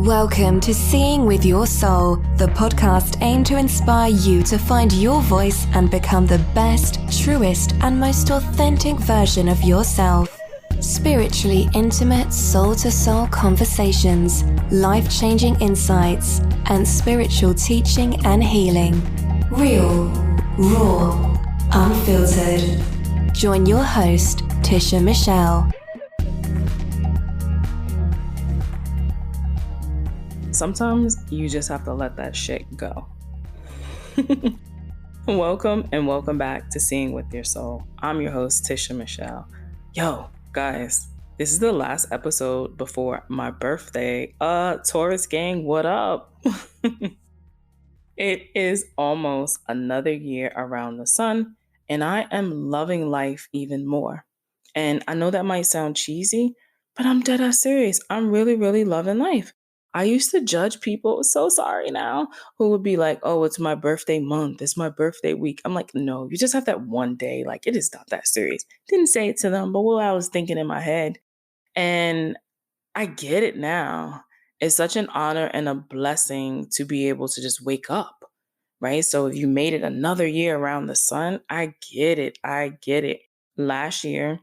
Welcome to Seeing with Your Soul, the podcast aimed to inspire you to find your voice and become the best, truest, and most authentic version of yourself. Spiritually intimate, soul-to-soul conversations, life-changing insights, and spiritual teaching and healing. Real, raw, unfiltered. Join your host, Tisha Michelle. Sometimes you just have to let that shit go. Welcome and welcome back to Seeing with Your Soul. I'm your host, Tisha Michelle. Yo, guys, this is the last episode before my birthday. Taurus gang, what up? It is almost another year around the sun, and I am loving life even more. And I know that might sound cheesy, but I'm dead ass serious. I'm really, really loving life. I used to judge people, so sorry now, who would be like, oh, it's my birthday month, it's my birthday week. I'm like, no, you just have that one day. Like, it is not that serious. Didn't say it to them, but what I was thinking in my head. And I get it now. It's such an honor and a blessing to be able to just wake up, right? So if you made it another year around the sun, I get it. I get it. Last year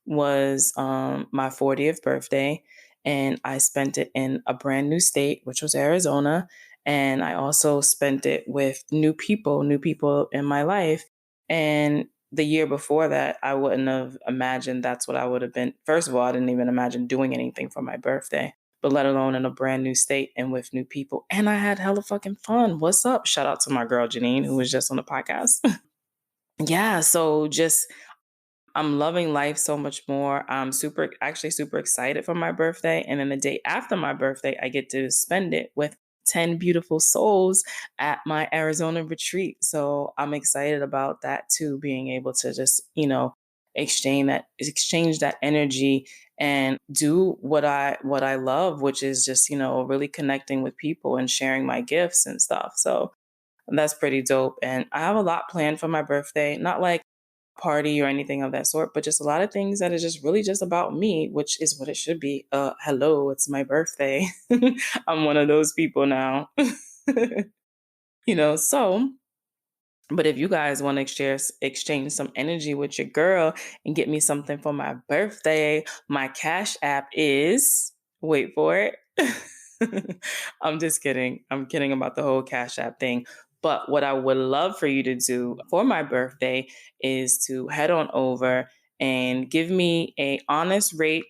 was my 40th birthday, and I spent it in a brand new state, which was Arizona. And I also spent it with new people in my life. And the year before that, I wouldn't have imagined that's what I would have been. First of all, I didn't even imagine doing anything for my birthday, but let alone in a brand new state and with new people. And I had hella fucking fun. What's up? Shout out to my girl, Janine, who was just on the podcast. Yeah, so I'm loving life so much more. I'm super excited for my birthday. And then the day after my birthday, I get to spend it with 10 beautiful souls at my Arizona retreat. So I'm excited about that too, being able to just, exchange that energy and do what I love, which is just, really connecting with people and sharing my gifts and stuff. So that's pretty dope. And I have a lot planned for my birthday, not like party or anything of that sort, but just a lot of things that is just really just about me, which is what it should be. Hello, it's my birthday. I'm one of those people now. So, but if you guys want to exchange some energy with your girl and get me something for my birthday, my Cash App is, wait for it. I'm just kidding. I'm kidding about the whole Cash App thing. But what I would love for you to do for my birthday is to head on over and give me an honest rate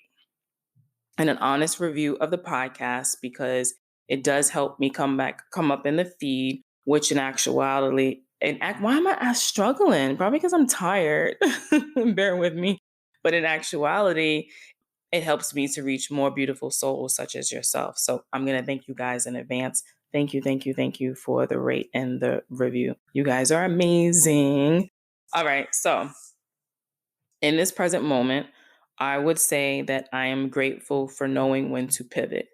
and an honest review of the podcast, because it does help me come up in the feed, which in actuality, why am I struggling? Probably because I'm tired. Bear with me. But in actuality, it helps me to reach more beautiful souls such as yourself. So I'm going to thank you guys in advance. Thank you for the rate and the review. You guys are amazing. All right. So in this present moment, I would say that I am grateful for knowing when to pivot.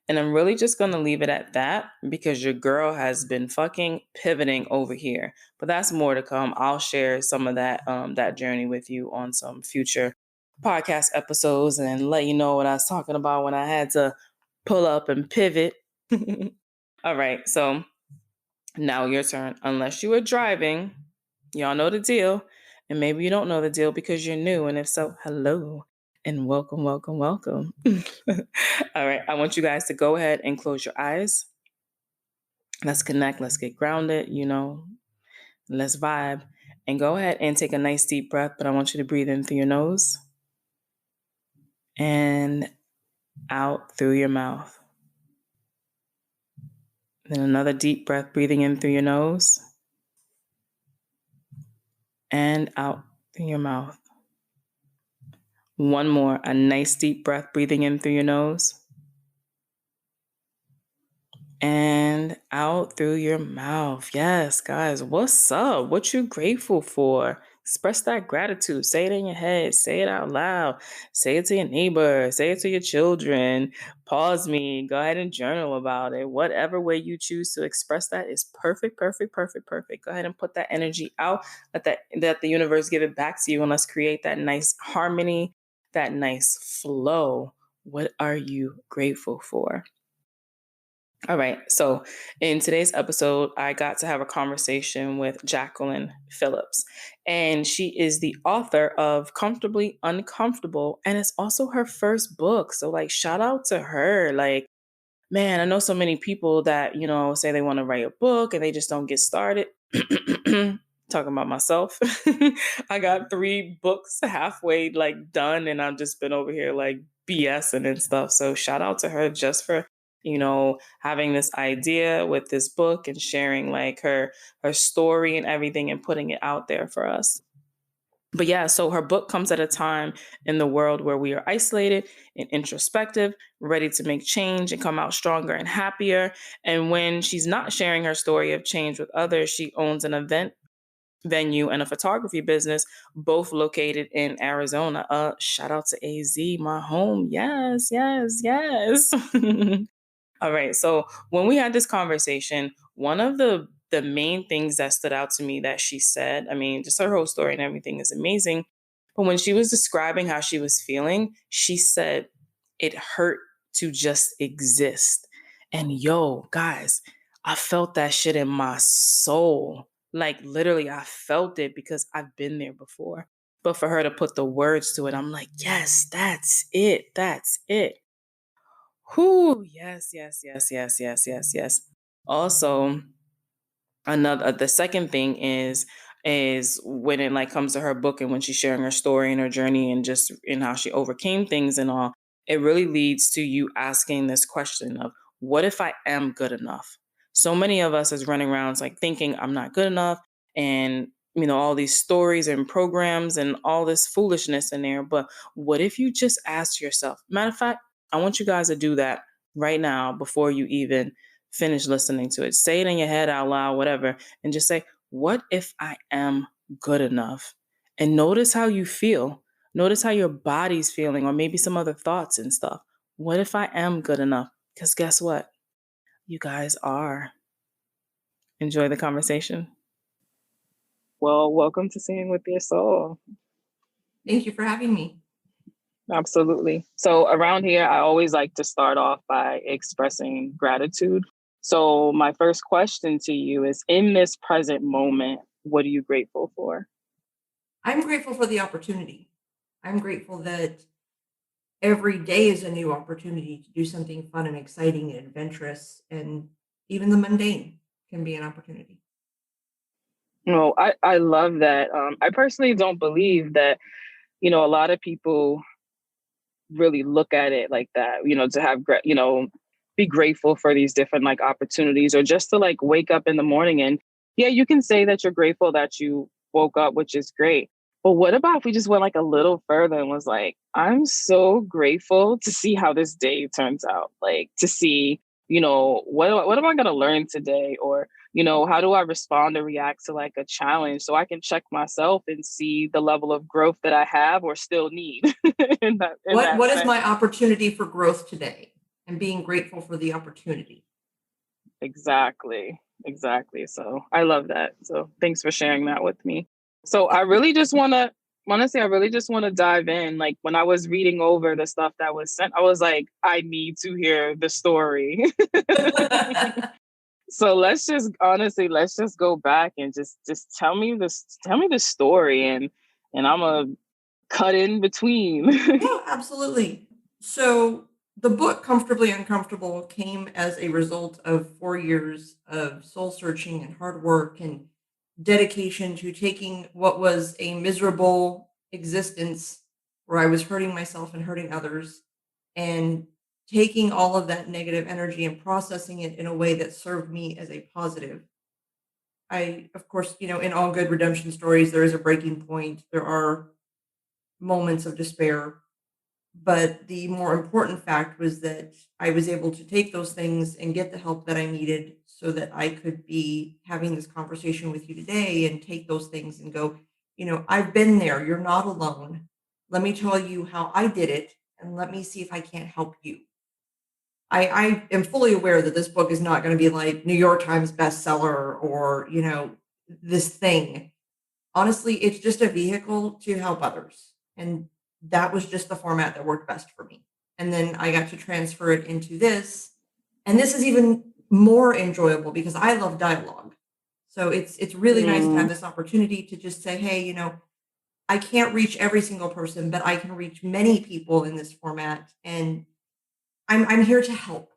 And I'm really just going to leave it at that, because your girl has been fucking pivoting over here. But that's more to come. I'll share some of that journey with you on some future podcast episodes and let you know what I was talking about when I had to pull up and pivot. All right. So now your turn. Unless you are driving, y'all know the deal. And maybe you don't know the deal because you're new. And if so, hello and welcome. All right. I want you guys to go ahead and close your eyes. Let's connect. Let's get grounded. Let's vibe. And go ahead and take a nice deep breath. But I want you to breathe in through your nose and out through your mouth. Then another deep breath, breathing in through your nose and out through your mouth. One more, a nice deep breath, breathing in through your nose and out through your mouth. Yes, guys, what's up? What you grateful for? Express that gratitude. Say it in your head. Say it out loud. Say it to your neighbor. Say it to your children. Pause me. Go ahead and journal about it. Whatever way you choose to express that is perfect. Go ahead and put that energy out. Let the universe give it back to you, and let's create that nice harmony, that nice flow. What are you grateful for? All right. So in today's episode, I got to have a conversation with Jacquelyn Phillips, and she is the author of Comfortably Uncomfortable, and it's also her first book. So, like, shout out to her. Like, man, I know so many people that, say they want to write a book and they just don't get started. Talking about myself. I got 3 books halfway like done and I've just been over here like BSing and stuff. So shout out to her just for, having this idea with this book and sharing like her story and everything and putting it out there for us. But yeah, so her book comes at a time in the world where we are isolated and introspective, ready to make change and come out stronger and happier. And when she's not sharing her story of change with others, she owns an event venue and a photography business, both located in Arizona. Shout out to AZ, my home. Yes, yes, yes. All right. So when we had this conversation, one of the main things that stood out to me that she said, I mean, just her whole story and everything is amazing. But when she was describing how she was feeling, she said it hurt to just exist. And yo, guys, I felt that shit in my soul. Like literally, I felt it because I've been there before. But for her to put the words to it, I'm like, yes, that's it. That's it. Whoo, yes, yes, yes, yes, yes, yes, yes. Also, another the second thing is when it like comes to her book and when she's sharing her story and her journey and just in how she overcame things and all, it really leads to you asking this question of what if I am good enough? So many of us is running around like thinking I'm not good enough and all these stories and programs and all this foolishness in there. But what if you just ask yourself? Matter of fact, I want you guys to do that right now before you even finish listening to it. Say it in your head out loud, whatever, and just say, what if I am good enough? And notice how you feel. Notice how your body's feeling, or maybe some other thoughts and stuff. What if I am good enough? Because guess what? You guys are. Enjoy the conversation. Well, welcome to Singing with Your Soul. Thank you for having me. Absolutely. So around here, I always like to start off by expressing gratitude. So my first question to you is, in this present moment, what are you grateful for? I'm grateful for the opportunity. I'm grateful that every day is a new opportunity to do something fun and exciting and adventurous, and even the mundane can be an opportunity. No, I love that. I personally don't believe that, a lot of people really look at it like that, to have, be grateful for these different like opportunities or just to like wake up in the morning and yeah, you can say that you're grateful that you woke up, which is great. But what about if we just went like a little further and was like, I'm so grateful to see how this day turns out, like to see, what am I going to learn today? Or, how do I respond or react to like a challenge so I can check myself and see the level of growth that I have or still need What is my opportunity for growth today? And being grateful for the opportunity. Exactly. So I love that. So thanks for sharing that with me. So I really just want to dive in. Like when I was reading over the stuff that was sent, I was like, I need to hear the story. So let's just go back and just tell me the story and I'm gonna cut in between. Yeah, absolutely. So the book Comfortably Uncomfortable came as a result of 4 years of soul searching and hard work and dedication to taking what was a miserable existence where I was hurting myself and hurting others and taking all of that negative energy and processing it in a way that served me as a positive. Of course, in all good redemption stories, there is a breaking point. There are moments of despair, but the more important fact was that I was able to take those things and get the help that I needed so that I could be having this conversation with you today and take those things and go, I've been there. You're not alone. Let me tell you how I did it and let me see if I can't help you. I am fully aware that this book is not going to be like New York Times bestseller or, this thing. Honestly, it's just a vehicle to help others. And that was just the format that worked best for me. And then I got to transfer it into this. And this is even more enjoyable because I love dialogue. So it's really nice to have Mm. this opportunity to just say, hey, I can't reach every single person, but I can reach many people in this format, and I'm here to help.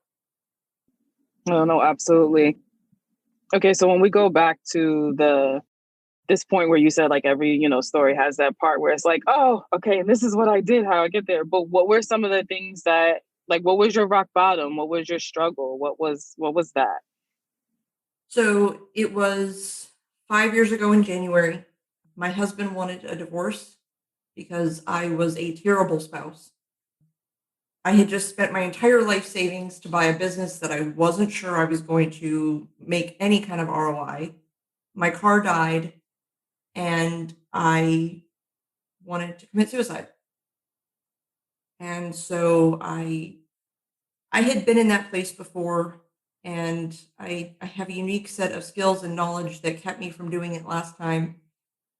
Oh, no, absolutely. Okay, so when we go back to this point where you said like every, story has that part where it's like, oh, okay, this is what I did, how I get there. But what were some of the things that, like, what was your rock bottom? What was your struggle? What was that? So it was 5 years ago in January. My husband wanted a divorce because I was a terrible spouse. I had just spent my entire life savings to buy a business that I wasn't sure I was going to make any kind of ROI. My car died, and I wanted to commit suicide. And so I had been in that place before, and I have a unique set of skills and knowledge that kept me from doing it last time.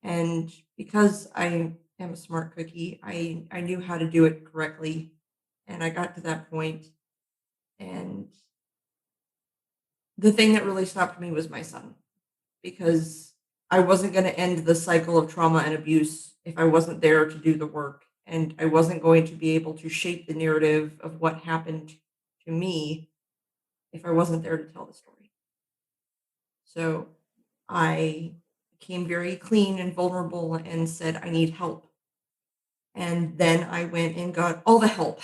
And because I am a smart cookie, I knew how to do it correctly. And I got to that point, and the thing that really stopped me was my son, because I wasn't going to end the cycle of trauma and abuse if I wasn't there to do the work. And I wasn't going to be able to shape the narrative of what happened to me if I wasn't there to tell the story. So I became very clean and vulnerable and said, I need help. And then I went and got all the help: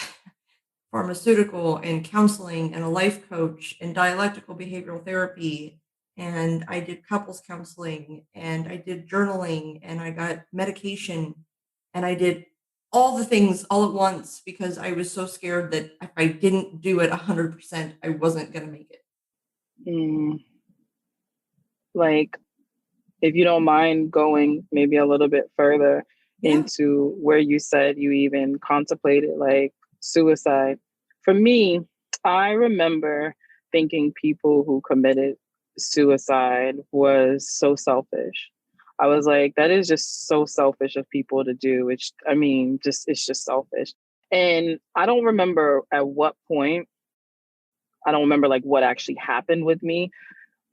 pharmaceutical and counseling and a life coach and dialectical behavioral therapy. And I did couples counseling and I did journaling and I got medication and I did all the things all at once because I was so scared that if I didn't do it 100%, I wasn't going to make it. Mm, like, if you don't mind going maybe a little bit further Yeah. into where you said you even contemplated like suicide. For me, I remember thinking people who committed suicide was so selfish. I was like, that is just so selfish of people to do. I mean, it's just selfish. And I don't remember at what point, I don't remember like what actually happened with me,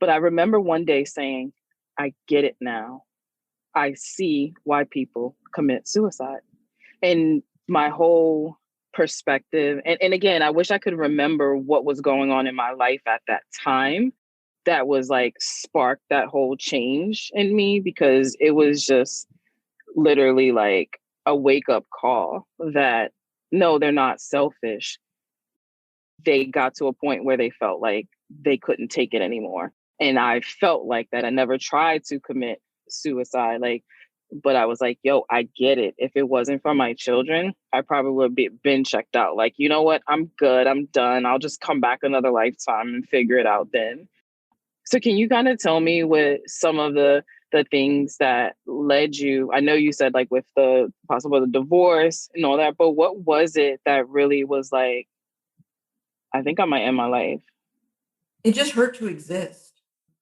but I remember one day saying, I get it now. I see why people commit suicide. And my whole perspective, and again, I wish I could remember what was going on in my life at that time that was like sparked that whole change in me, because it was just literally like a wake up call that no, they're not selfish. They got to a point where they felt like they couldn't take it anymore. And I felt like that. I never tried to commit suicide. Like, but I was like, yo, I get it. If it wasn't for my children, I probably would have been checked out. Like, you know what? I'm good. I'm done. I'll just come back another lifetime and figure it out then. So can you kind of tell me what some of the things that led you? I know you said like with the possible the divorce and all that, but what was it that really was like, I think I might end my life? It just hurt to exist.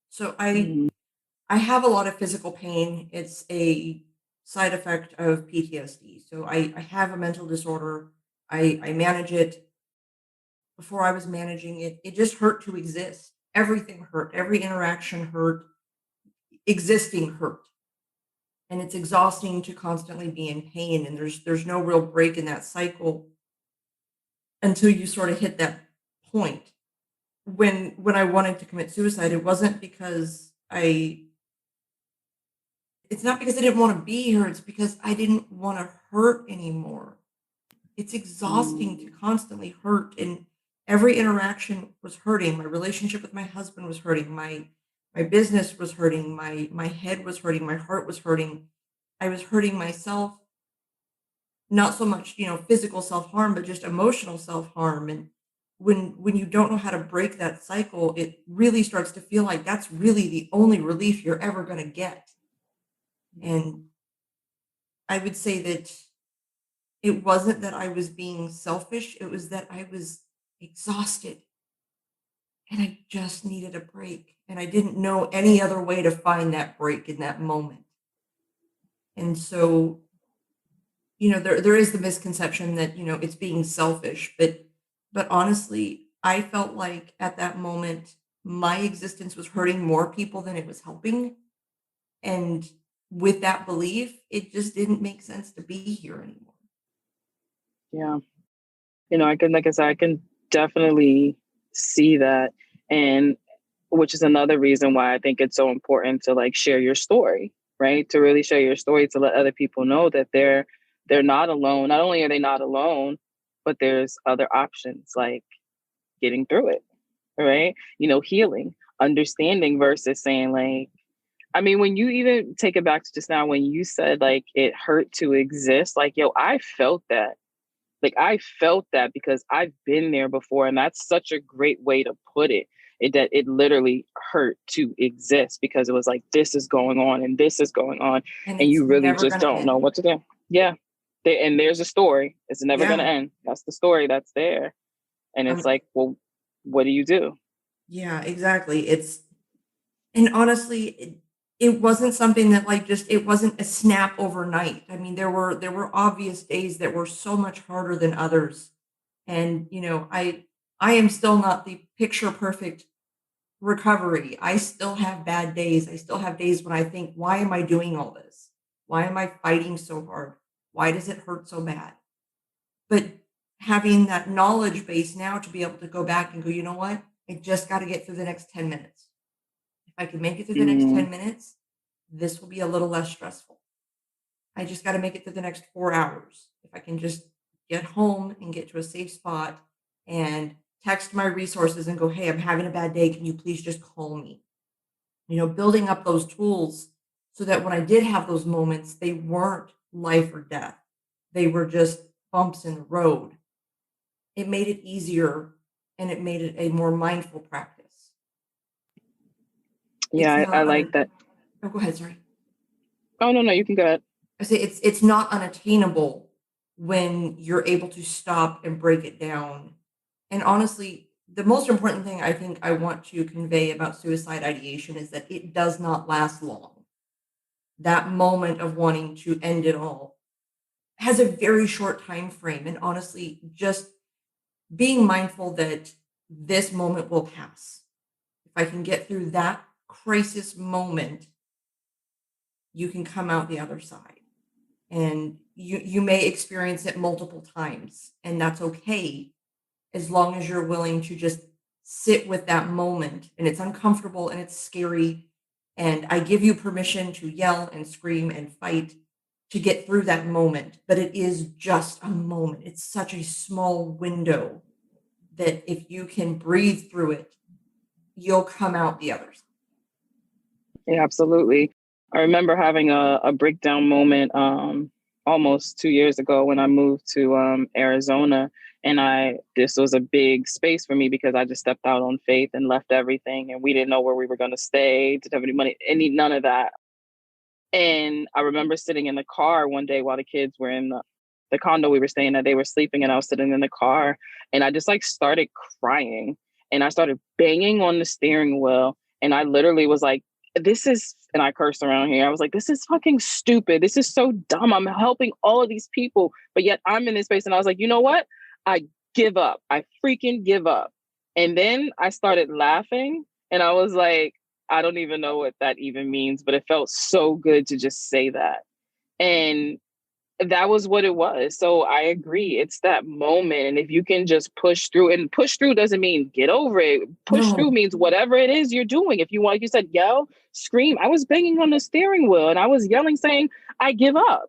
So Mm. I have a lot of physical pain. It's a side effect of PTSD. So I have a mental disorder. I manage it. Before I was managing it, it just hurt to exist. Everything hurt. Every interaction hurt. Existing hurt. And it's exhausting to constantly be in pain. And there's no real break in that cycle until you sort of hit that point. When I wanted to commit suicide, it wasn't because I it's not because I didn't want to be here, it's because I didn't want to hurt anymore. It's exhausting to Mm. constantly hurt, and every interaction was hurting. My relationship with my husband was hurting. My business was hurting. My head was hurting. My heart was hurting. I was hurting myself, not so much, physical self-harm, but just emotional self-harm. And when you don't know how to break that cycle, it really starts to feel like that's really the only relief you're ever going to get. And I would say that it wasn't that I was being selfish, it was that I was exhausted and I just needed a break. And I didn't know any other way to find that break in that moment. And so, there is the misconception that, it's being selfish, but honestly, I felt like at that moment my existence was hurting more people than it was helping. And with that belief, it just didn't make sense to be here anymore. Yeah. I can, like I said, I can definitely see that. And which is another reason why I think it's so important to like share your story, right? To really share your story, to let other people know that they're not alone. Not only are they not alone, but there's other options like getting through it, right? Healing, understanding versus saying like, I mean, when you even take it back to just now, when you said like it hurt to exist, like, yo, I felt that. Like I felt that because I've been there before. And that's such a great way to put it. That it literally hurt to exist because it was like, this is going on and this is going on. And And it's you really never just going to don't know end. what to do. Yeah. And there's a story. It's never going to Yeah. end. That's the story that's there. And it's like, well, what do you do? Yeah, exactly. And honestly, it wasn't something that like just it wasn't a snap overnight. I mean, there were obvious days that were so much harder than others. And I am still not the picture perfect recovery. I still have bad days. I still have days when I think, why am I doing all this? Why am I fighting so hard? Why does it hurt so bad? But having that knowledge base now to be able to go back and go, you know what? I just got to get through the next 10 minutes. If I can make it through the next Mm, 10 minutes, this will be a little less stressful. I just got to make it through the next 4 hours. If I can just get home and get to a safe spot and text my resources and go, hey, I'm having a bad day. Can you please just call me? Building up those tools so that when I did have those moments, they weren't life or death. They were just bumps in the road. It made it easier and it made it a more mindful practice. It's yeah, I not like that. oh, go ahead, sorry. Oh, no, you can go ahead. I say it's not unattainable when you're able to stop and break it down. And honestly, the most important thing I think I want to convey about suicide ideation is that it does not last long. That moment of wanting to end it all has a very short time frame. And honestly, just being mindful that this moment will pass. If I can get through that crisis moment, you can come out the other side. And you may experience it multiple times, and that's okay as long as you're willing to just sit with that moment. And it's uncomfortable and it's scary, and I give you permission to yell and scream and fight to get through that moment, but it is just a moment. It's such a small window that if you can breathe through it, you'll come out the other side. Yeah, absolutely. I remember having a breakdown moment almost 2 years ago when I moved to Arizona. And this was a big space for me because I just stepped out on faith and left everything. And we didn't know where we were going to stay, didn't have any money, none of that. And I remember sitting in the car one day while the kids were in the condo we were staying at, they were sleeping, and I was sitting in the car and I just like started crying and I started banging on the steering wheel. And I literally was like, and I cursed around here. I was like, this is fucking stupid. This is so dumb. I'm helping all of these people, but yet I'm in this space. And I was like, you know what? I give up. I freaking give up. And then I started laughing and I was like, I don't even know what that even means, but it felt so good to just say that. And that was what it was. So I agree. It's that moment. And if you can just push through, and push through doesn't mean get over it. Push through No, means whatever it is you're doing. If you want, like you said, yell, scream. I was banging on the steering wheel and I was yelling, saying, I give up.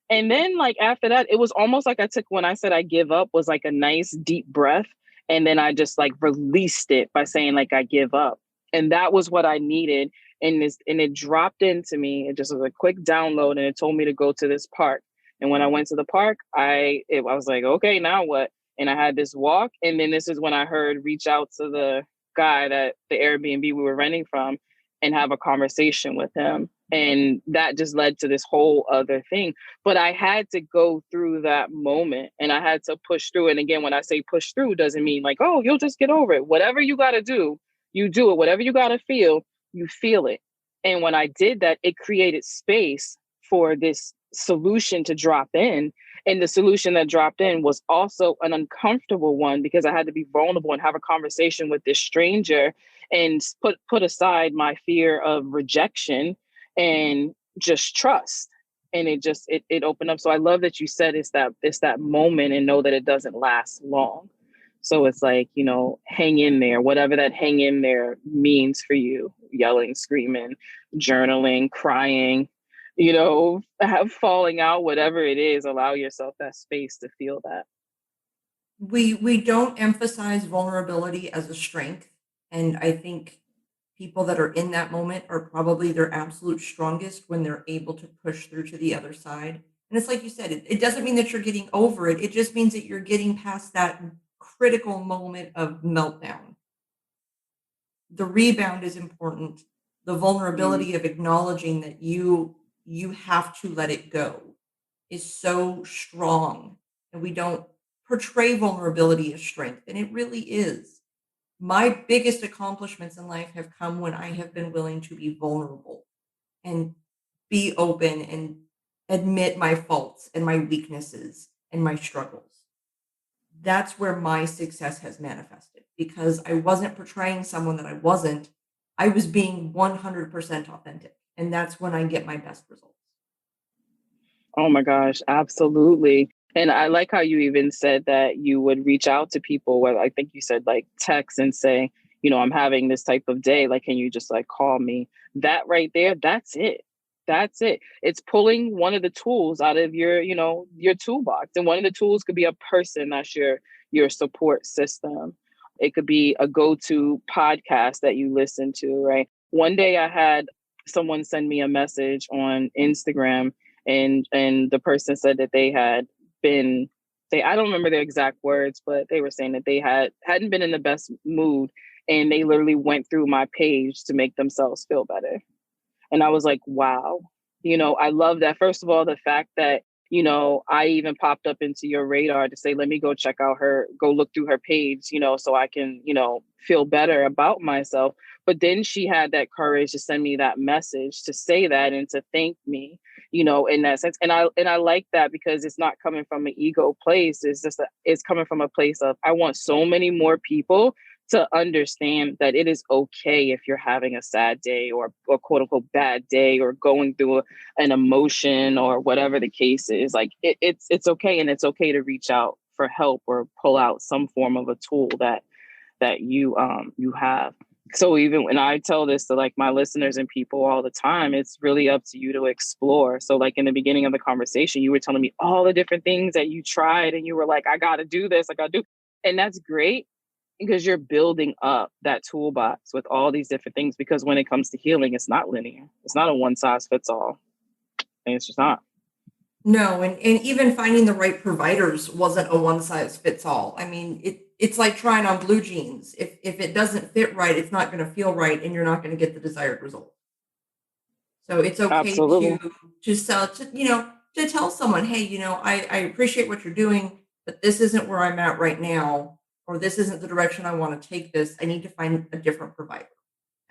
And then like after that, it was almost like when I said I give up was like a nice deep breath. And then I just like released it by saying like, I give up. And that was what I needed. And it dropped into me. It just was a quick download and it told me to go to this park. And when I went to the park, I was like, okay, now what? And I had this walk. And then this is when I heard reach out to the guy that the Airbnb we were renting from and have a conversation with him. And that just led to this whole other thing. But I had to go through that moment and I had to push through. And again, when I say push through, doesn't mean like, oh, you'll just get over it. Whatever you got to do, you do it. Whatever you got to feel, you feel it. And when I did that, it created space for this solution to drop in. And the solution that dropped in was also an uncomfortable one because I had to be vulnerable and have a conversation with this stranger and put aside my fear of rejection and just trust. And it opened up. So I love that you said it's that moment, and know that it doesn't last long. So it's like, hang in there, whatever that hang in there means for you, yelling, screaming, journaling, crying, falling out, whatever it is, allow yourself that space to feel that. We don't emphasize vulnerability as a strength. And I think people that are in that moment are probably their absolute strongest when they're able to push through to the other side. And it's like you said, it doesn't mean that you're getting over it. It just means that you're getting past that critical moment of meltdown. The rebound is important. The vulnerability of acknowledging that you have to let it go is so strong. And we don't portray vulnerability as strength, and it really is. My biggest accomplishments in life have come when I have been willing to be vulnerable and be open and admit my faults and my weaknesses and my struggles. That's where my success has manifested because I wasn't portraying someone that I wasn't. I was being 100% authentic. And that's when I get my best results. Oh my gosh, absolutely. And I like how you even said that you would reach out to people where I think you said like text and say, I'm having this type of day. Like, can you just like call me? That right there, that's it. That's it. It's pulling one of the tools out of your toolbox. And one of the tools could be a person that's your support system. It could be a go-to podcast that you listen to, right? One day I had someone send me a message on Instagram, and the person said that they had been, I don't remember their exact words, but they were saying that they hadn't been in the best mood, and they literally went through my page to make themselves feel better. And I was like, wow, I love that. First of all, the fact that, I even popped up into your radar to say, let me go check out go look through her page, so I can, feel better about myself. But then she had that courage to send me that message, to say that and to thank me, in that sense. And I like that because it's not coming from an ego place. It's coming from a place of, I want so many more people to understand that it is okay if you're having a sad day or quote unquote bad day or going through an emotion or whatever the case is. Like it's okay, and it's okay to reach out for help or pull out some form of a tool that you have. So even when I tell this to like my listeners and people all the time, it's really up to you to explore. So like in the beginning of the conversation, you were telling me all the different things that you tried, and you were like, I got to do this, I got to do, and that's great. Because you're building up that toolbox with all these different things. Because when it comes to healing, it's not linear. It's not a one size fits all. And it's just not. No, and even finding the right providers wasn't a one size fits all. I mean, it's like trying on blue jeans. If it doesn't fit right, it's not going to feel right, and you're not going to get the desired result. So it's okay Absolutely. to tell someone, hey, I appreciate what you're doing, but this isn't where I'm at right now, or this isn't the direction I want to take this. I need to find a different provider.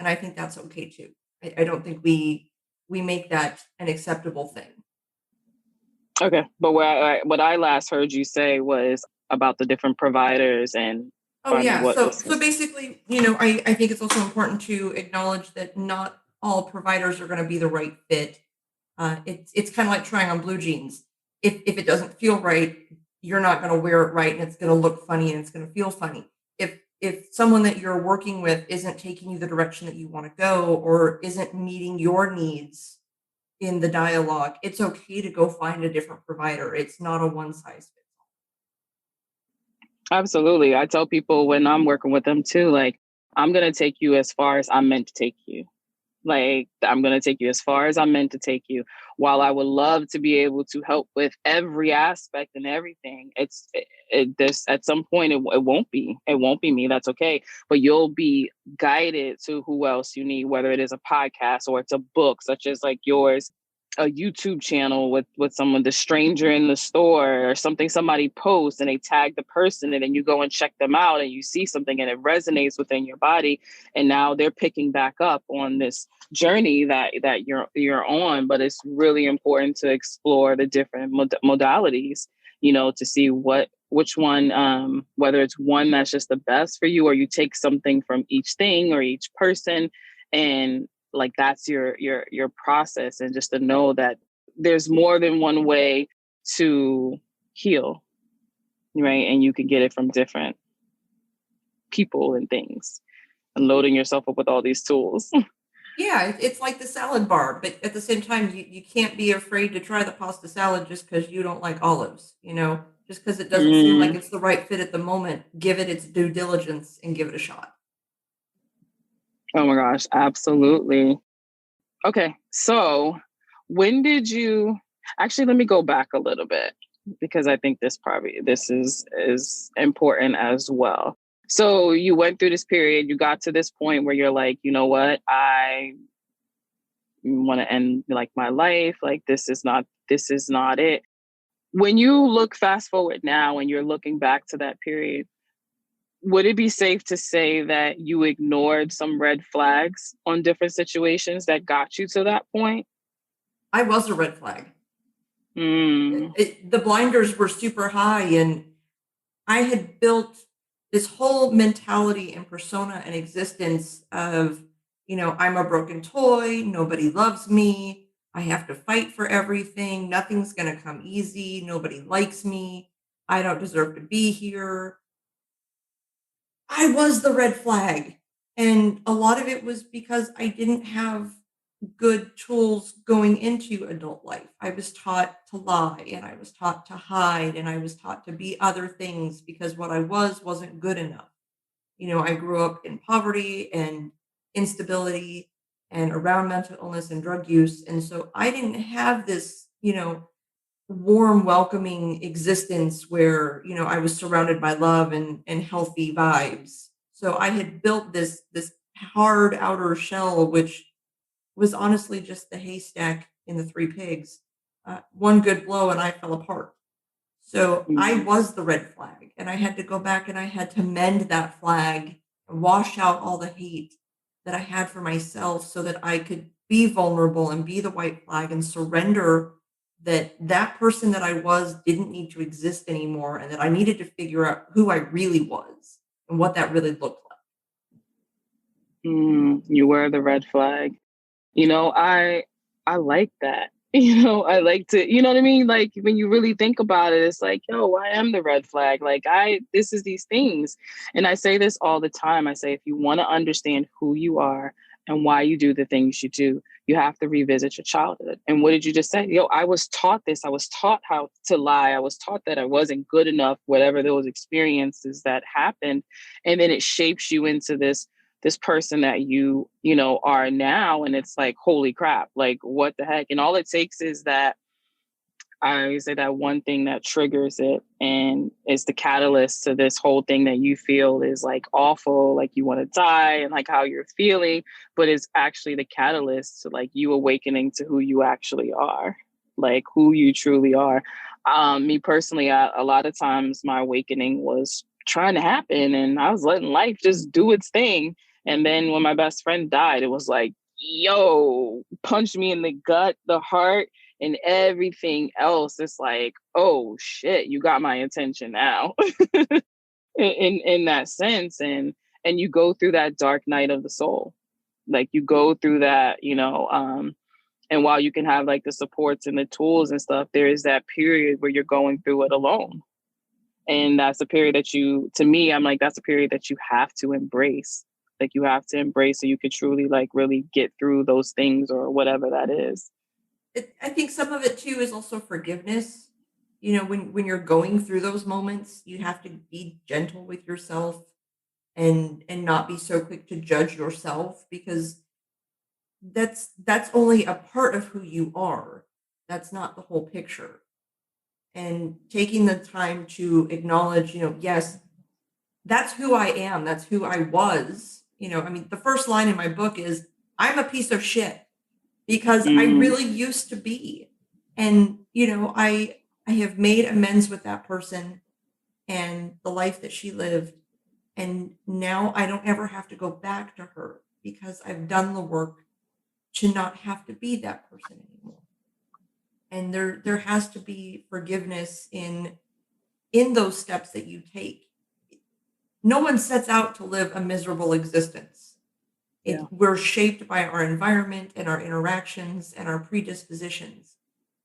And I think that's okay too. I don't think we make that an acceptable thing. Okay. But what I last heard you say was about the different providers and Oh yeah. So basically, I think it's also important to acknowledge that not all providers are going to be the right fit. It's kind of like trying on blue jeans. If it doesn't feel right, you're not going to wear it right, and it's going to look funny and it's going to feel funny. If someone that you're working with isn't taking you the direction that you want to go, or isn't meeting your needs in the dialogue, it's okay to go find a different provider. It's not a one size fits all. Absolutely. I tell people when I'm working with them too, like, I'm going to take you as far as I'm meant to take you. Like, I'm going to take you as far as I'm meant to take you. While I would love to be able to help with every aspect and everything, there's at some point it won't be me. That's okay. But you'll be guided to who else you need, whether it is a podcast or it's a book such as like yours. a YouTube channel with someone, the stranger in the store or something somebody posts and they tag the person and then you go and check them out and you see something and it resonates within your body. And now they're picking back up on this journey that you're on. But it's really important to explore the different modalities, to see which one, whether it's one that's just the best for you or you take something from each thing or each person, and like that's your process. And just to know that there's more than one way to heal, right? And you can get it from different people and things, and loading yourself up with all these tools. Yeah, it's like the salad bar, but at the same time, you can't be afraid to try the pasta salad just because you don't like olives, just because it doesn't seem like Mm. it's the right fit at the moment. Give it its due diligence and give it a shot. Oh my gosh, absolutely. Okay, so when did you actually, let me go back a little bit because I think this is important as well. So you went through this period, you got to this point where you're like, you know what, I want to end like my life, like this is not it. When you look fast forward now and you're looking back to that period, would it be safe to say that you ignored some red flags on different situations that got you to that point? I was a red flag. Mm. The blinders were super high, and I had built this whole mentality and persona and existence of, I'm a broken toy, nobody loves me, I have to fight for everything, nothing's going to come easy, nobody likes me, I don't deserve to be here. I was the red flag. And a lot of it was because I didn't have good tools going into adult life. I was taught to lie and I was taught to hide and I was taught to be other things because what I wasn't good enough. I grew up in poverty and instability and around mental illness and drug use. And so I didn't have this, warm, welcoming existence where, I was surrounded by love and healthy vibes. So I had built this hard outer shell, which was honestly just the haystack in the three pigs. One good blow and I fell apart. So I Mm. was the red flag, and I had to go back and I had to mend that flag and wash out all the hate that I had for myself so that I could be vulnerable and be the white flag and surrender that that person that I was didn't need to exist anymore and that I needed to figure out who I really was and what that really looked like. You were the red flag. I like that. I like to, you know what I mean? Like when you really think about it, it's like, yo, I am the red flag. Like this is these things. And I say this all the time. I say, if you want to understand who you are and why you do the things you do, you have to revisit your childhood. And what did you just say? Yo, I was taught this. I was taught how to lie. I was taught that I wasn't good enough, whatever those experiences that happened. And then it shapes you into this person that you are now. And it's like, holy crap, like what the heck? And all it takes is that, I always say, that one thing that triggers it and is the catalyst to this whole thing that you feel is like awful, like you want to die and like how you're feeling, but it's actually the catalyst to like you awakening to who you actually are, like who you truly are. Me personally, a lot of times my awakening was trying to happen and I was letting life just do its thing. And then when my best friend died, it was like, yo, punched me in the gut, the heart, and everything else. It's like, oh shit, you got my attention now. in that sense. And you go through that dark night of the soul. Like you go through that, and while you can have like the supports and the tools and stuff, there is that period where you're going through it alone. And that's a period that to me, I'm like, that's a period that you have to embrace. Like you have to embrace so you could truly like really get through those things or whatever that is. I think some of it too is also forgiveness. When you're going through those moments, you have to be gentle with yourself and not be so quick to judge yourself because that's only a part of who you are. That's not the whole picture. And taking the time to acknowledge, yes, that's who I am. That's who I was. I mean, the first line in my book is, I'm a piece of shit. because I Mm, really used to be. And, I have made amends with that person and the life that she lived. And now I don't ever have to go back to her because I've done the work to not have to be that person anymore. And there has to be forgiveness in those steps that you take. No one sets out to live a miserable existence. yeah, We're shaped by our environment and our interactions and our predispositions.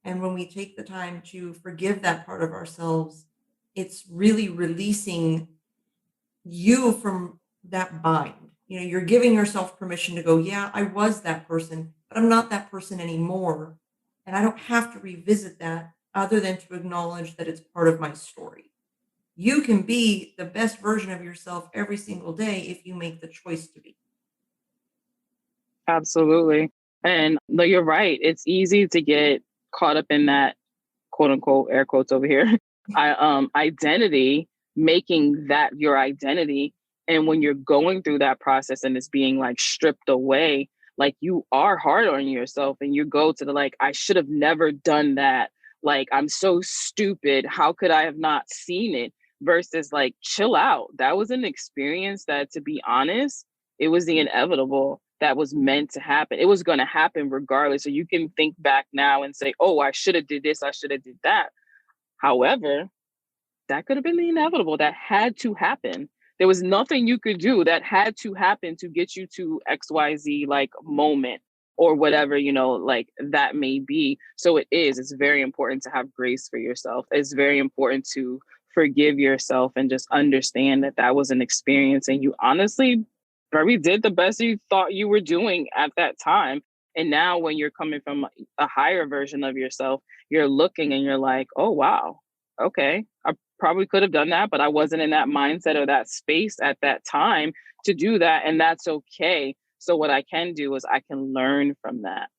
And when we take the time to forgive that part of ourselves, it's really releasing you from that bind. You're giving yourself permission to go, yeah, I was that person, but I'm not that person anymore. And I don't have to revisit that other than to acknowledge that it's part of my story. You can be the best version of yourself every single day if you make the choice to be. absolutely. And no, you're right. It's easy to get caught up in that quote unquote air quotes over here identity, making that your identity. And when you're going through that process and it's being like stripped away, like you are hard on yourself and you go to the like, I should have never done that. Like, I'm so stupid. How could I have not seen it? Versus like, chill out. That was an experience that, to be honest, it was the inevitable that was meant to happen. It was going to happen regardless. So you can think back now and say, oh, I should have did this. I should have did that. However, that could have been the inevitable that had to happen. There was nothing you could do that had to happen to get you to XYZ like moment or whatever, like that may be. So it's very important to have grace for yourself. It's very important to forgive yourself and just understand that that was an experience and you honestly probably did the best you thought you were doing at that time. And now when you're coming from a higher version of yourself, you're looking and you're like, oh, wow, okay, I probably could have done that, but I wasn't in that mindset or that space at that time to do that. And that's okay. So what I can do is I can learn from that.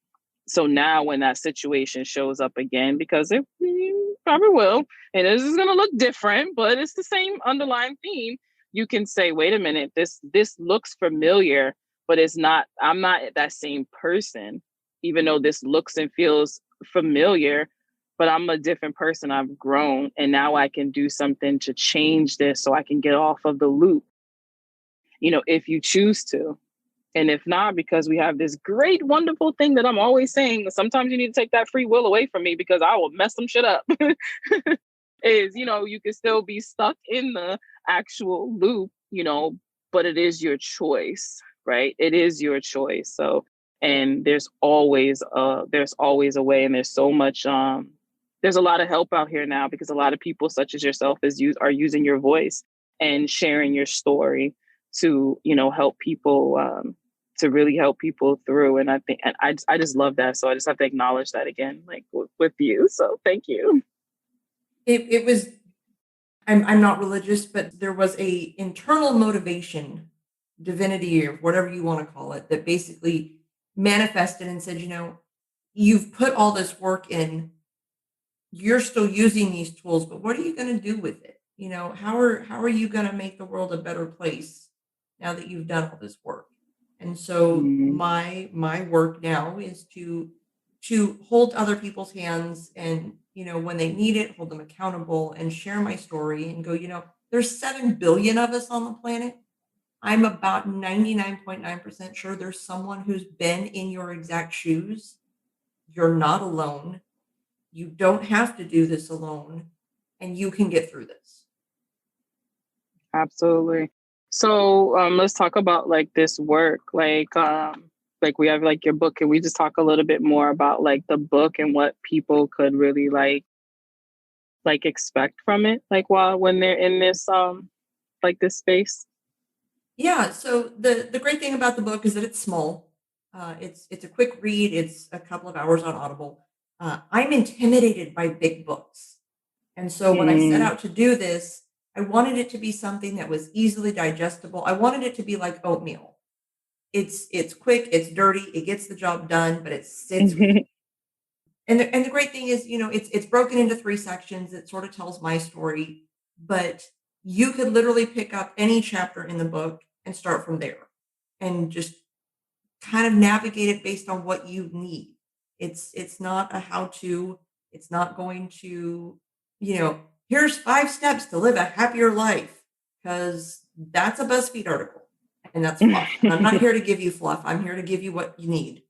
So now when that situation shows up again, because it probably will, and this is going to look different, but it's the same underlying theme, you can say, wait a minute, this looks familiar, but it's not, I'm not that same person, even though this looks and feels familiar, but I'm a different person. I've grown and now I can do something to change this so I can get off of the loop, if you choose to. And if not, because we have this great, wonderful thing that I'm always saying, sometimes you need to take that free will away from me because I will mess some shit up. Is, you can still be stuck in the actual loop, but it is your choice, right? It is your choice. So, and there's always a way, and there's so much, there's a lot of help out here now because a lot of people such as yourself are using your voice and sharing your story to, help people, to really help people through. And I think, and I just love that. So I just have to acknowledge that again, like with you. So thank you. It was I'm not religious, but there was a internal motivation, divinity or whatever you want to call it, that basically manifested and said, you've put all this work in, you're still using these tools, but what are you going to do with it? How are you going to make the world a better place now that you've done all this work? And so Mm, my work now is to hold other people's hands and, when they need it, hold them accountable and share my story and go, there's 7 billion of us on the planet. I'm about 99.9% sure there's someone who's been in your exact shoes. You're not alone. You don't have to do this alone, and you can get through this. absolutely. So let's talk about like this work, like we have like your book. Can we just talk a little bit more about like the book and what people could really like expect from it, like while when they're in this like this space? Yeah, so the great thing about the book is that it's small. It's a quick read. It's a couple of hours on Audible. I'm intimidated by big books, and so when I set Mm, out to do this, I wanted it to be something that was easily digestible. I wanted it to be like oatmeal. It's quick, it's dirty, it gets the job done, but it sits with you. And the great thing is, it's broken into 3 sections. It sort of tells my story, but you could literally pick up any chapter in the book and start from there and just kind of navigate it based on what you need. It's not a how to. It's not going to, here's 5 steps to live a happier life, because that's a BuzzFeed article and that's fluff. And I'm not here to give you fluff. I'm here to give you what you need,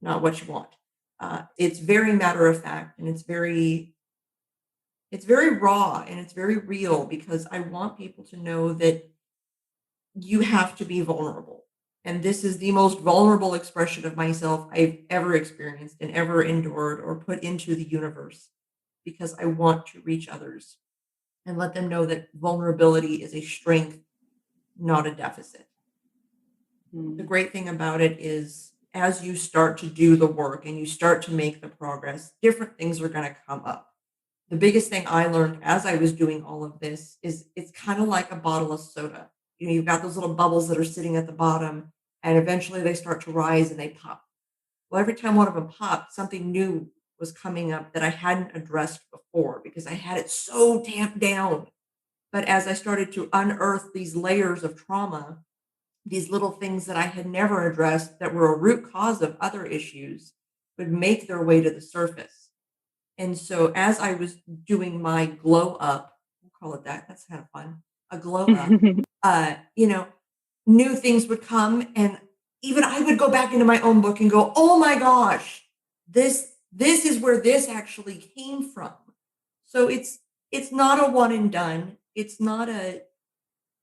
not what you want. It's very matter of fact, and it's very raw and it's very real, because I want people to know that you have to be vulnerable. And this is the most vulnerable expression of myself I've ever experienced and ever endured or put into the universe, because I want to reach others and let them know that vulnerability is a strength, not a deficit. The great thing about it is, as you start to do the work and you start to make the progress, different things are going to come up. The biggest thing I learned as I was doing all of this is it's kind of like a bottle of soda. You've got those little bubbles that are sitting at the bottom, and eventually they start to rise and they pop. Well, every time one of them popped, something new was coming up that I hadn't addressed before, because I had it so tamped down. But as I started to unearth these layers of trauma, these little things that I had never addressed that were a root cause of other issues would make their way to the surface. And so as I was doing my glow up, we'll call it that, that's kind of fun, a glow up, uh, you know, new things would come, and even I would go back into my own book and go, "Oh my gosh, this is where this actually came from." So it's not a one and done. It's not a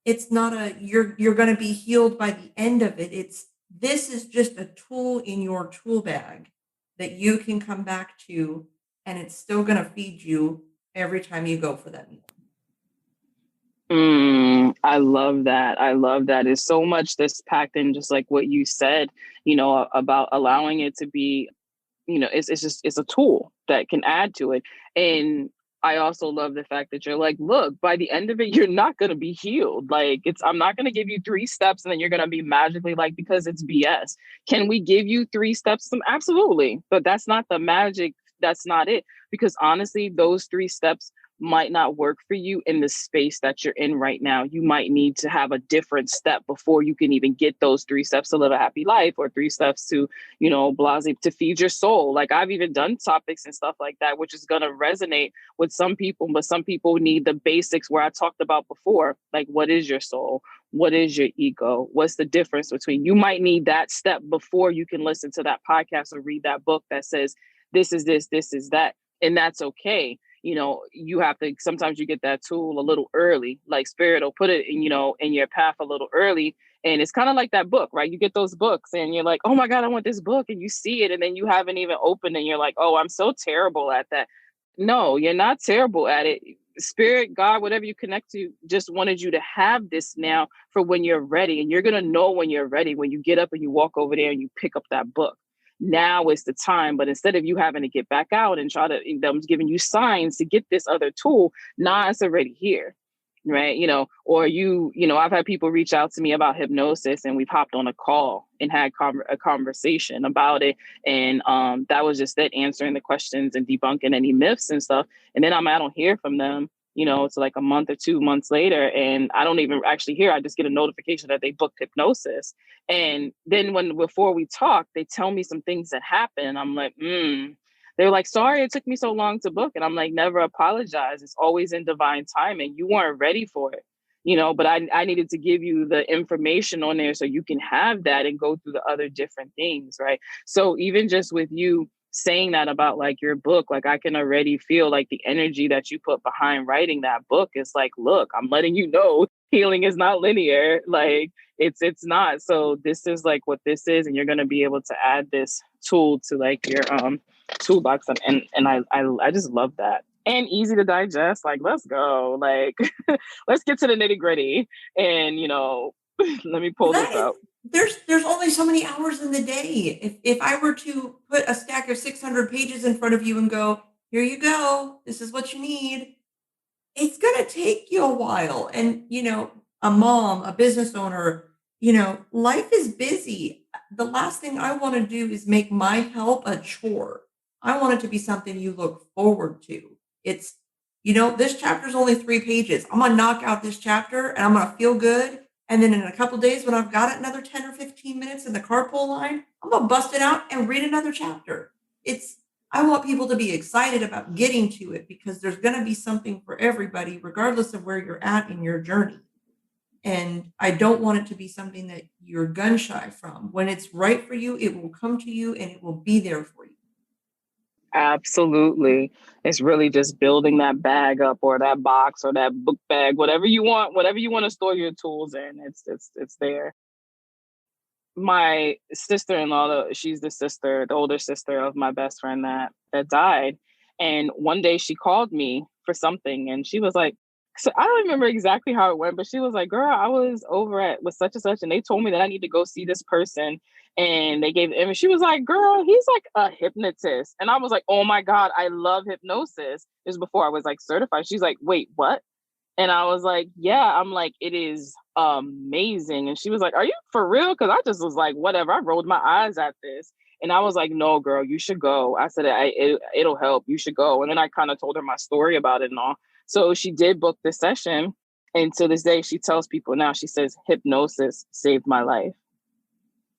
you're going to be healed by the end of it. This is just a tool in your tool bag that you can come back to, and it's still going to feed you every time you go for that meal. I love that. I love that. It's so much that's packed in, just like what you said, about allowing it to be, it's a tool that can add to it. And I also love the fact that you're like, look, by the end of it, you're not going to be healed. Like, I'm not going to give you 3 steps and then you're going to be magically, like, because it's BS. Can we give you 3 steps? Absolutely. But that's not the magic. That's not it. Because honestly, those 3 steps might not work for you in the space that you're in right now. You might need to have a different step before you can even get those 3 steps to live a happy life, or 3 steps to, blase, to feed your soul. Like, I've even done topics and stuff like that, which is going to resonate with some people, but some people need the basics where I talked about before. Like, what is your soul? What is your ego? What's the difference between, you might need that step before you can listen to that podcast or read that book that says, this is this is that. And that's okay. You have to, sometimes you get that tool a little early, like Spirit will put it in, in your path a little early. And it's kind of like that book, right? You get those books and you're like, oh my God, I want this book. And you see it and then you haven't even opened and you're like, oh, I'm so terrible at that. No, you're not terrible at it. Spirit, God, whatever you connect to, just wanted you to have this now for when you're ready. And you're going to know when you're ready, when you get up and you walk over there and you pick up that book. Now is the time. But instead of you having to get back out and try to, them giving you signs to get this other tool, nah, it's already here. Right. Or I've had people reach out to me about hypnosis, and we've hopped on a call and had a conversation about it. And that was just it, answering the questions and debunking any myths and stuff. And then I don't hear from them, it's like a month or 2 months later, and I don't even actually hear. I just get a notification that they booked hypnosis. And then before we talk, they tell me some things that happen. And I'm like, They're like, sorry, it took me so long to book. And I'm like, never apologize. It's always in divine timing. You weren't ready for it, but I needed to give you the information on there so you can have that and go through the other different things. Right. So even just with you saying that about like your book, like I can already feel like the energy that you put behind writing that book is like, look, I'm letting you know healing is not linear. Like it's not. So this is like what this is. And you're going to be able to add this tool to like your toolbox. And I just love that. And easy to digest. Like, let's go. Like, let's get to the nitty gritty. And, let me pull this out. There's only so many hours in the day. If I were to put a stack of 600 pages in front of you and go, here you go, this is what you need, it's going to take you a while. And, a mom, a business owner, life is busy. The last thing I want to do is make my help a chore. I want it to be something you look forward to. It's, this chapter is only 3 pages. I'm going to knock out this chapter and I'm going to feel good. And then in a couple days, when I've got another 10 or 15 minutes in the carpool line, I'm gonna bust it out and read another chapter. I want people to be excited about getting to it because there's gonna be something for everybody, regardless of where you're at in your journey. And I don't want it to be something that you're gun shy from. When it's right for you, it will come to you and it will be there for you. Absolutely. It's really just building that bag up or that box or that book bag, whatever you want to store your tools in. It's there. My sister-in-law, she's the older sister of my best friend that died. And one day she called me for something and she was like, so I don't remember exactly how it went, but she was like, girl, I was over at with such and such and they told me that I need to go see this person. And they gave the image. She was like, girl, he's like a hypnotist. And I was like, oh my God, I love hypnosis. This was before I was like certified. She's like, wait, what? And I was like, yeah, I'm like, it is amazing. And she was like, are you for real? Because I just was like, whatever. I rolled my eyes at this. And I was like, no, girl, you should go. I said, it'll help. You should go. And then I kind of told her my story about it and all. So she did book the session. And to this day, she tells people now, she says, hypnosis saved my life.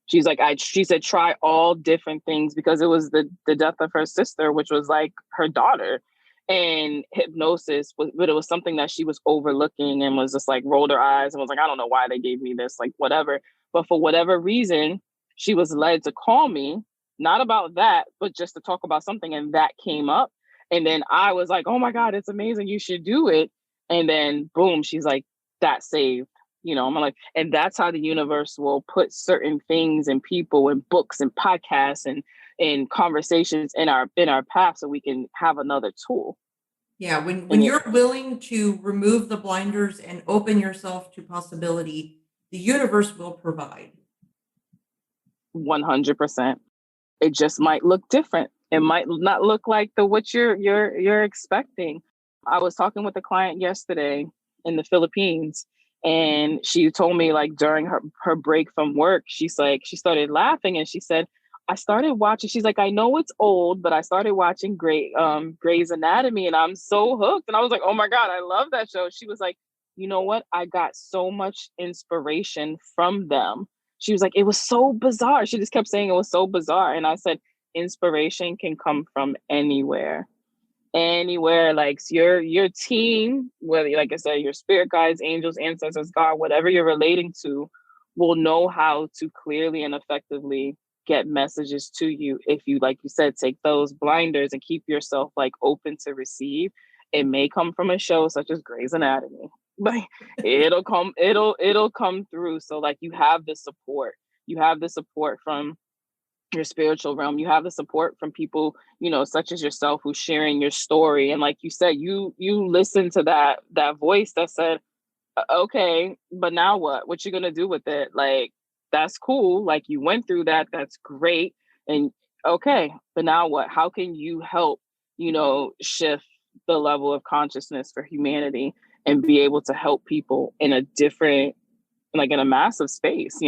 She's like, she said, try all different things because it was the death of her sister, which was like her daughter. And hypnosis but it was something that she was overlooking and was just like rolled her eyes and was like, I don't know why they gave me this, like whatever. But for whatever reason, she was led to call me, not about that, but just to talk about something. And that came up. And then I was like, oh my God, it's amazing. You should do it. And then boom, she's like, that saved, I'm like, and that's how the universe will put certain things and people and books and podcasts and conversations in our path so we can have another tool. Yeah, when you're willing to remove the blinders and open yourself to possibility, the universe will provide. 100%. It just might look different. It might not look like what you're expecting. I was talking with a client yesterday in the Philippines, and she told me like during her break from work, she's like, she started laughing and she said, I started watching, she's like, I know it's old, but I started watching Grey's Anatomy and I'm so hooked. And I was like, oh my God, I love that show. She was like, you know what? I got so much inspiration from them. She was like, it was so bizarre. She just kept saying it was so bizarre. And I said, inspiration can come from anywhere. Like your team, whether, like I said, your spirit guides, angels, ancestors, God, whatever you're relating to, will know how to clearly and effectively get messages to you if you, like you said, take those blinders and keep yourself like open to receive. It may come from a show such as Grey's Anatomy, but it'll come through. So like you have the support from your spiritual realm. You have the support from people, such as yourself, who's sharing your story. And like you said, you listen to that voice that said, okay, but now what you gonna do with it? Like, that's cool. Like you went through that. That's great. And okay, but now what? How can you help, shift the level of consciousness for humanity and be able to help people in a different, like in a massive space,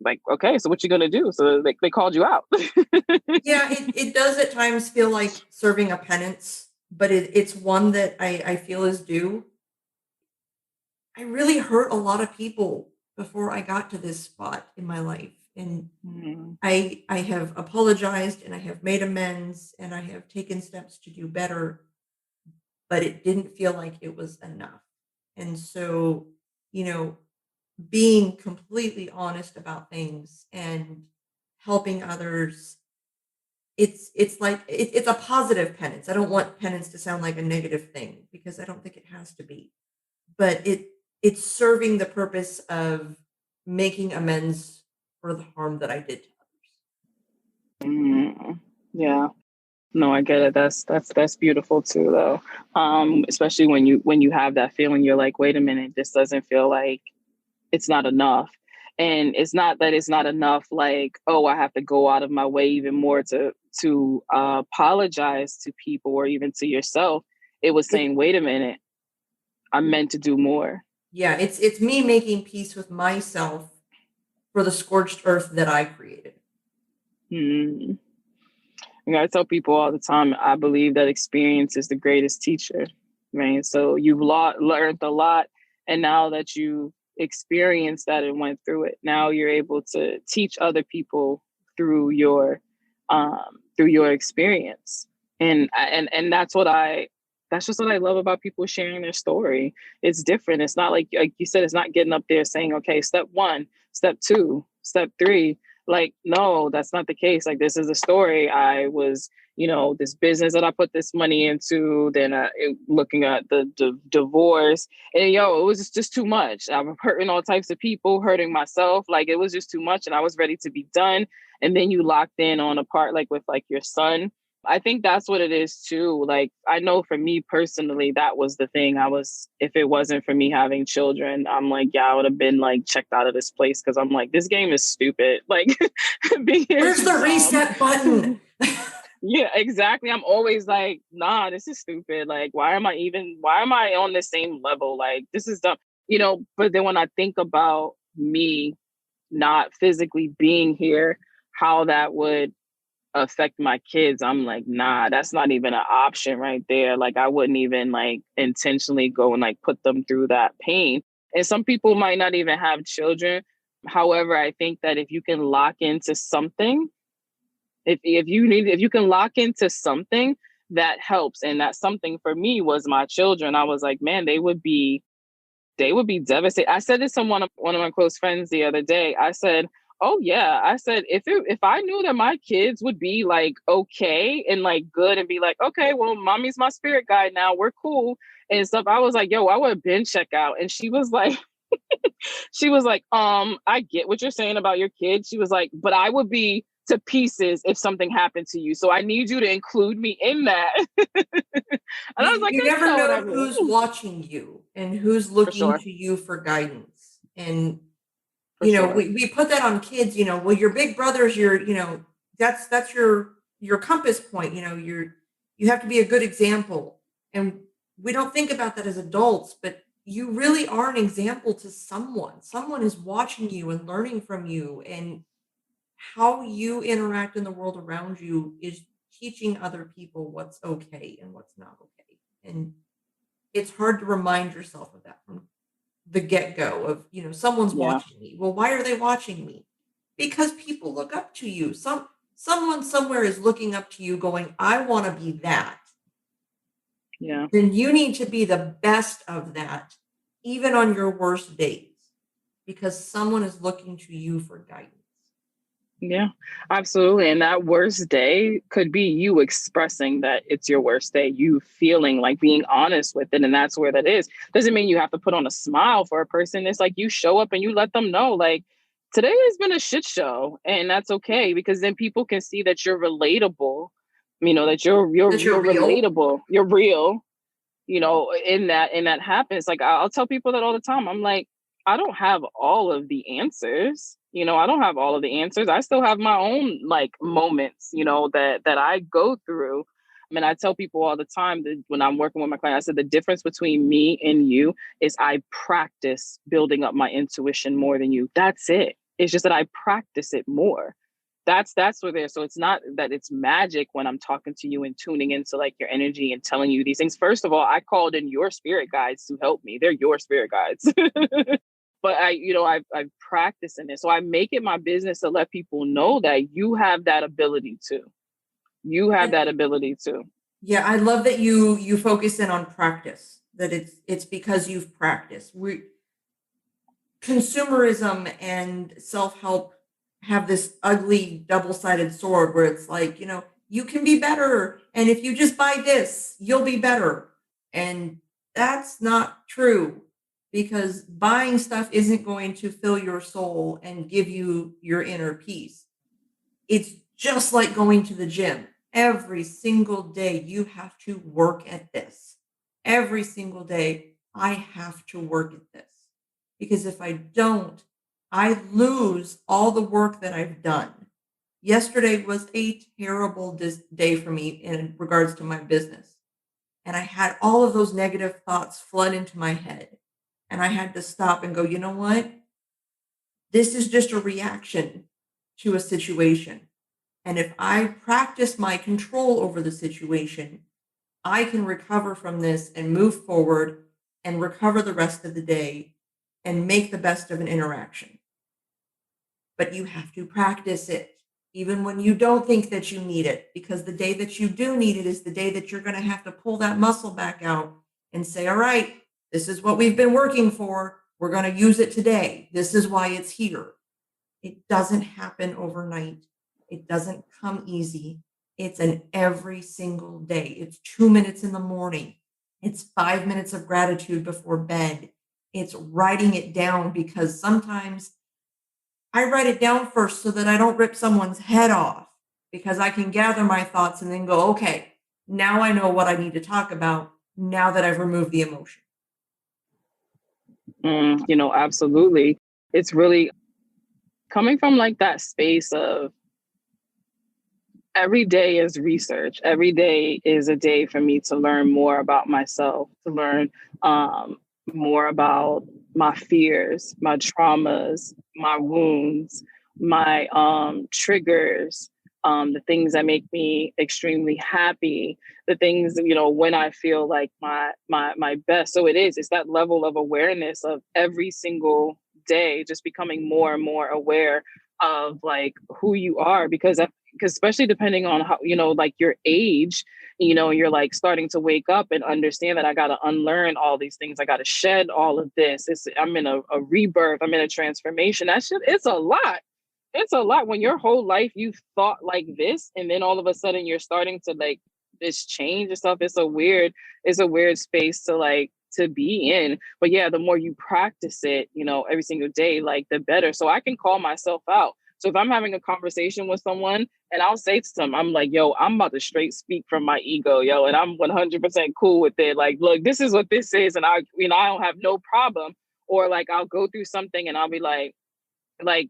like, okay, so what you gonna do? So they called you out. Yeah, it does at times feel like serving a penance, but it's one that I feel is due. I really hurt a lot of people before I got to this spot in my life. And I have apologized and I have made amends and I have taken steps to do better, but it didn't feel like it was enough. And so, you know, being completely honest about things and helping others, it's like it's a positive penance. I don't want penance to sound like a negative thing because I don't think it has to be. But it's serving the purpose of making amends for the harm that I did to others. Yeah. No, I get it. That's beautiful too, though. Especially when you have that feeling, you're like, wait a minute, this doesn't feel like it's not enough. And it's not that it's not enough, like, oh, I have to go out of my way even more to apologize to people or even to yourself. It was saying, wait a minute, I'm meant to do more. Yeah, it's me making peace with myself for the scorched earth that I created. I tell people all the time, I believe that experience is the greatest teacher, right? So you've learned a lot. And now that you've experienced that and went through it. Now you're able to teach other people through your experience. And that's just what I love about people sharing their story. It's different. It's not like you said, it's not getting up there saying, okay, step 1, step 2, step 3. Like, no, that's not the case. Like, this is a story. I was, this business that I put this money into, then looking at the divorce, and it was just too much. I'm hurting all types of people, hurting myself. Like, it was just too much, and I was ready to be done. And then you locked in on a part like with like your son. I think that's what it is too. Like, I know for me personally, that was the thing. If it wasn't for me having children, I'm like, yeah, I would have been like checked out of this place, because I'm like, this game is stupid. Like, Where's the reset button? Yeah, exactly. I'm always like, nah, this is stupid. Like, why am I on the same level? Like, this is dumb. But then when I think about me not physically being here, how that would affect my kids, I'm like, nah, that's not even an option right there. Like, I wouldn't even like intentionally go and like put them through that pain. And some people might not even have children. However, I think that if you can lock into something, if you can lock into something, that helps. And that something for me was my children. I was like, man, they would be devastated. I said this to one of my close friends the other day. I said, oh yeah, I said, if I knew that my kids would be like okay and like good and be like, okay, well, mommy's my spirit guide now, we're cool and stuff, I was like, yo, I would have been check out. And she was like, I get what you're saying about your kids. She was like, but I would be to pieces if something happened to you. So I need you to include me in that. And I was like, you never know whatever. who's watching you and who's For looking sure. to you for guidance. And, For sure. we put that on kids, well, your big brother's that's your compass point, you have to be a good example. And we don't think about that as adults, but you really are an example to someone. Someone is watching you and learning from you, and how you interact in the world around you is teaching other people what's okay and what's not okay. And it's hard to remind yourself of that from the get-go of, someone's Yeah. watching me. Well, why are they watching me? Because people look up to you. Someone somewhere is looking up to you going, I want to be that. Yeah. Then you need to be the best of that, even on your worst days, because someone is looking to you for guidance. Yeah, absolutely. And that worst day could be you expressing that it's your worst day, you feeling like being honest with it. And that's where that is. Doesn't mean you have to put on a smile for a person. It's like you show up and you let them know, like, today has been a shit show. And that's okay, because then people can see that you're relatable, that you're That you're real. relatable, you're real, in that happens. Like, I'll tell people that all the time. I'm like, I don't have all of the answers. I don't have all of the answers. I still have my own like moments, that I go through. I mean, I tell people all the time that when I'm working with my client, I said the difference between me and you is I practice building up my intuition more than you. That's it. It's just that I practice it more. That's where there. So it's not that it's magic when I'm talking to you and tuning into like your energy and telling you these things. First of all, I called in your spirit guides to help me. They're your spirit guides. But I've practiced in it. So I make it my business to let people know that you have that ability too. You have that ability too. Yeah, I love that you focus in on practice. That it's because you've practiced. Consumerism and self-help have this ugly double-sided sword where it's like, you can be better, and if you just buy this, you'll be better. And that's not true, because buying stuff isn't going to fill your soul and give you your inner peace. It's just like going to the gym. Every single day you have to work at this. Every single day I have to work at this. Because if I don't, I lose all the work that I've done. Yesterday was a terrible day for me in regards to my business. And I had all of those negative thoughts flood into my head. And I had to stop and go, you know what? This is just a reaction to a situation. And if I practice my control over the situation, I can recover from this and move forward and recover the rest of the day and make the best of an interaction. But you have to practice it, even when you don't think that you need it, because the day that you do need it is the day that you're going to have to pull that muscle back out and say, all right, this is what we've been working for. We're going to use it today. This is why it's here. It doesn't happen overnight. It doesn't come easy. It's an every single day. It's 2 minutes in the morning. It's 5 minutes of gratitude before bed. It's writing it down, because sometimes I write it down first so that I don't rip someone's head off, because I can gather my thoughts and then go, okay, now I know what I need to talk about now that I've removed the emotion. Absolutely. It's really coming from like that space of every day is research. Every day is a day for me to learn more about myself, to learn more about my fears, my traumas, my wounds, my triggers, the things that make me extremely happy, the things, when I feel like my best. So it's that level of awareness of every single day, just becoming more and more aware of like who you are, because especially depending on how, like your age, you're like starting to wake up and understand that I got to unlearn all these things. I got to shed all of this. I'm in a rebirth. I'm in a transformation. It's a lot. It's a lot when your whole life you've thought like this, and then all of a sudden you're starting to like this change and stuff. It's a weird space to be in. But yeah, the more you practice it, every single day, like the better. So I can call myself out. So if I'm having a conversation with someone and I'll say to them, I'm like, yo, I'm about to straight speak from my ego, yo, and I'm 100% cool with it. Like, look, this is what this is. And I don't have no problem. Or like, I'll go through something and I'll be like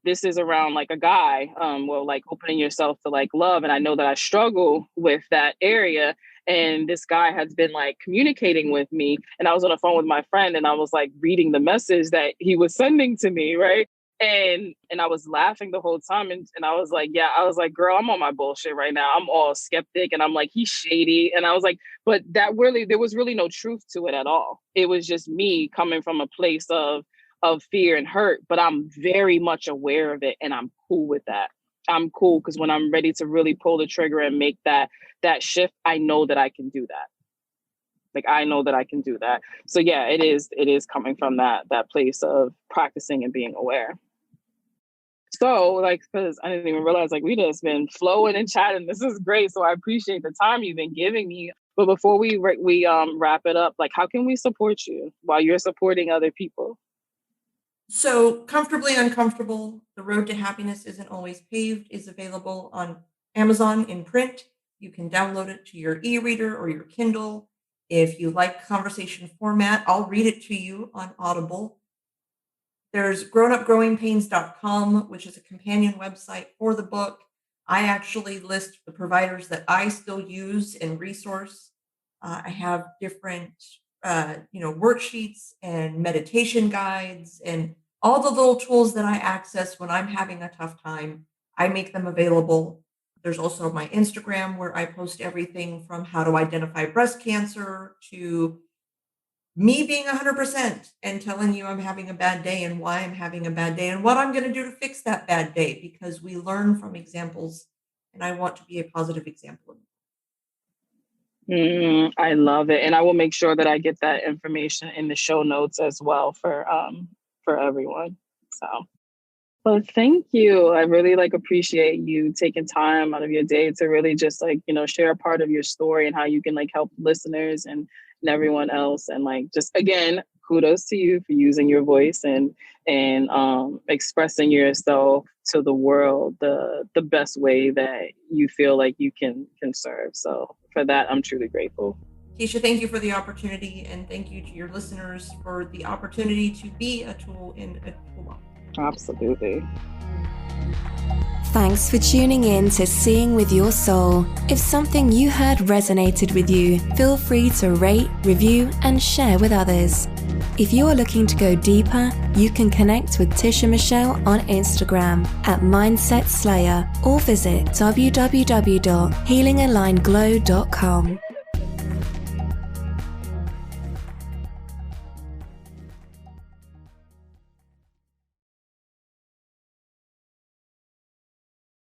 this is around like a guy, like opening yourself to like love. And I know that I struggle with that area. And this guy has been like communicating with me. And I was on the phone with my friend and I was like reading the message that he was sending to me. Right. And I was laughing the whole time. And I was like, girl, I'm on my bullshit right now. I'm all skeptic. And I'm like, he's shady. And I was like, but there was really no truth to it at all. It was just me coming from a place of fear and hurt, but I'm very much aware of it. And I'm cool with that. I'm cool because when I'm ready to really pull the trigger and make that shift, I know that I can do that. Like, I know that I can do that. So yeah, it is coming from that place of practicing and being aware. So like, because I didn't even realize like we just been flowing and chatting. This is great. So I appreciate the time you've been giving me. But before we wrap it up, like how can we support you while you're supporting other people? So Comfortably Uncomfortable, The Road to Happiness Isn't Always Paved is available on Amazon in print. You can download it to your e-reader or your Kindle. If you like conversation format, I'll read it to you on Audible. There's grownupgrowingpains.com, which is a companion website for the book. I actually list the providers that I still use and resource. I have different worksheets and meditation guides and all the little tools that I access when I'm having a tough time. I make them available. There's also my Instagram where I post everything from how to identify breast cancer to me being 100% and telling you I'm having a bad day and why I'm having a bad day and what I'm going to do to fix that bad day, because we learn from examples and I want to be a positive example. I love it. And I will make sure that I get that information in the show notes as well for everyone. So, well, thank you. I really appreciate you taking time out of your day to really just share a part of your story and how you can help listeners and everyone else. And just again, kudos to you for using your voice and expressing yourself to the world the best way that you feel like you can serve. So for that, I'm truly grateful. Tisha, thank you for the opportunity, and thank you to your listeners for the opportunity to be a tool in a toolbox. Absolutely. Thanks for tuning in to Seeing with Your Soul. If something you heard resonated with you, feel free to rate, review, and share with others. If you are looking to go deeper, you can connect with Tisha Michelle on Instagram at Mindset Slayer or visit www.healingalignglow.com.